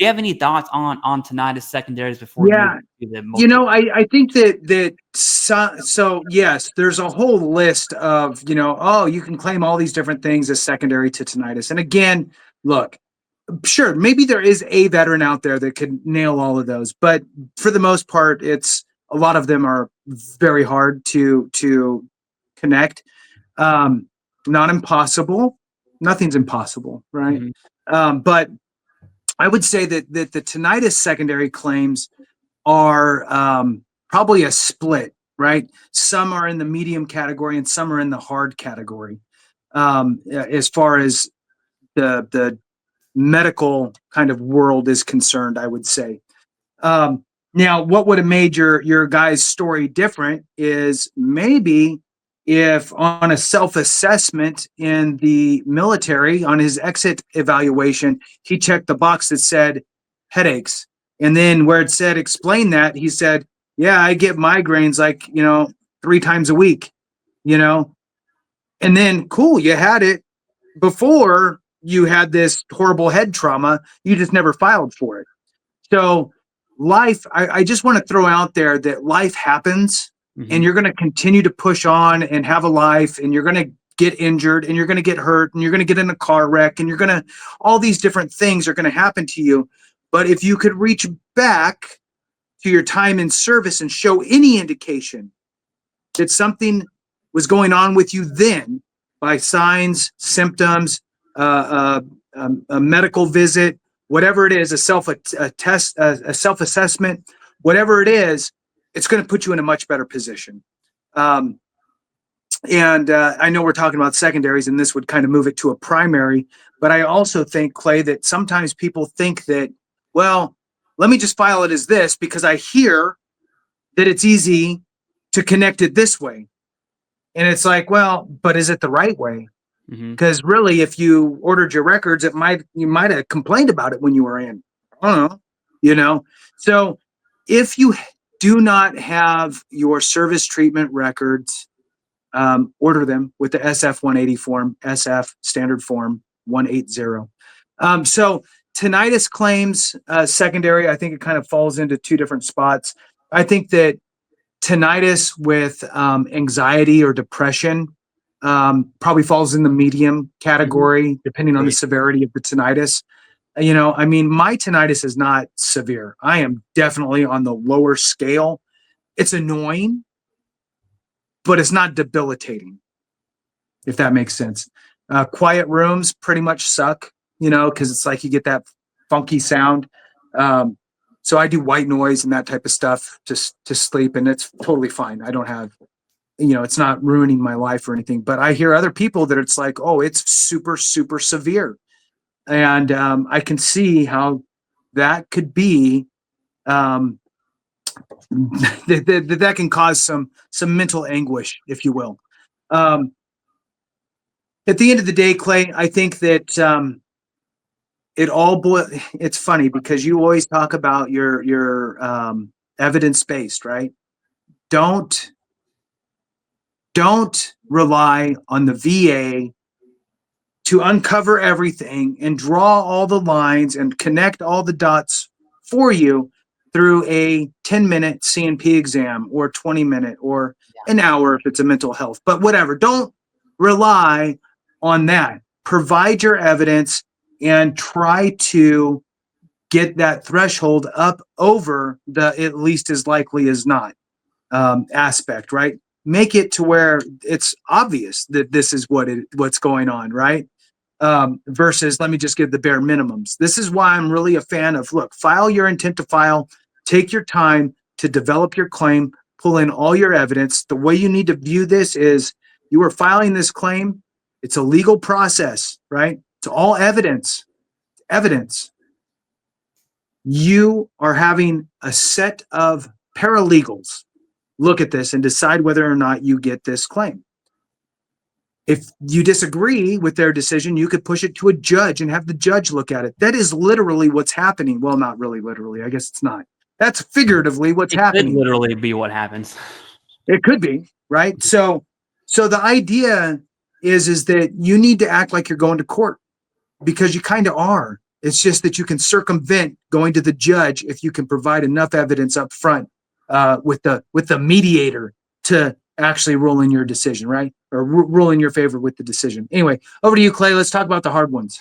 you have any thoughts on tinnitus secondaries before Yeah. you move to the I think so yes, there's a whole list of, you can claim all these different things as secondary to tinnitus. And again, look, sure, maybe there is a veteran out there that could nail all of those, but for the most part, a lot of them are very hard to connect. Not impossible. Nothing's impossible, right? But I would say that the tinnitus secondary claims are probably a split, right? Some are in the medium category and some are in the hard category. As far as the medical kind of world is concerned, I would say. Now, what would have made your guy's story different is maybe if on a self-assessment in the military, on his exit evaluation, he checked the box that said headaches. And then where it said explain that, he said, yeah, I get migraines like, 3 times a week, and then cool, you had it before you had this horrible head trauma, you just never filed for it. So life, I just want to throw out there that life happens and you're going to continue to push on and have a life, and you're going to get injured and you're going to get hurt and you're going to get in a car wreck and all these different things are going to happen to you. But if you could reach back to your time in service and show any indication that something was going on with you then by signs, symptoms, a medical visit, whatever it is, a self-assessment, whatever it is, it's going to put you in a much better position. And I know we're talking about secondaries, and this would kind of move it to a primary. But I also think, Clay, that sometimes people think that, well, let me just file it as this because I hear that it's easy to connect it this way. And it's like, well, but is it the right way? Because really, if you ordered your records, you might have complained about it when you were in. I don't know, So if you do not have your service treatment records, order them with the SF 180 form, SF standard form 180. So tinnitus claims secondary, I think it kind of falls into 2 different spots. I think that tinnitus with anxiety or depression probably falls in the medium category, depending on the severity of the tinnitus. My tinnitus is not severe. I am definitely on the lower scale. It's annoying, but it's not debilitating, if that makes sense. Quiet rooms pretty much suck, because it's like you get that funky sound. So I do white noise and that type of stuff just to sleep, and it's totally fine. I don't have, it's not ruining my life or anything. But I hear other people that it's like, oh, it's super, super severe. And I can see how that could be, that can cause some mental anguish, if you will. At the end of the day, Clay, I think that it's funny because you always talk about your evidence-based, right? Don't rely on the VA to uncover everything and draw all the lines and connect all the dots for you through a 10-minute C&P exam or 20-minute or an hour if it's a mental health. But whatever, don't rely on that. Provide your evidence and try to get that threshold up over the at least as likely as not aspect, right? Make it to where it's obvious that this is what's going on, right? Versus let me just give the bare minimums. This is why I'm really a fan of, look, file your intent to file, take your time to develop your claim, pull in all your evidence. The way you need to view this is you are filing this claim. It's a legal process, right? It's all evidence. You are having a set of paralegals look at this and decide whether or not you get this claim. If you disagree with their decision, you could push it to a judge and have the judge look at it. That is literally what's happening. Well, not really literally. I guess it's not. That's figuratively what's happening. It could literally be what happens. It could be, right? So the idea is that you need to act like you're going to court because you kind of are. It's just that you can circumvent going to the judge if you can provide enough evidence up front with the mediator to actually rule in your decision, right? Or rule in your favor with the decision. Anyway, over to you, Clay. Let's talk about the hard ones.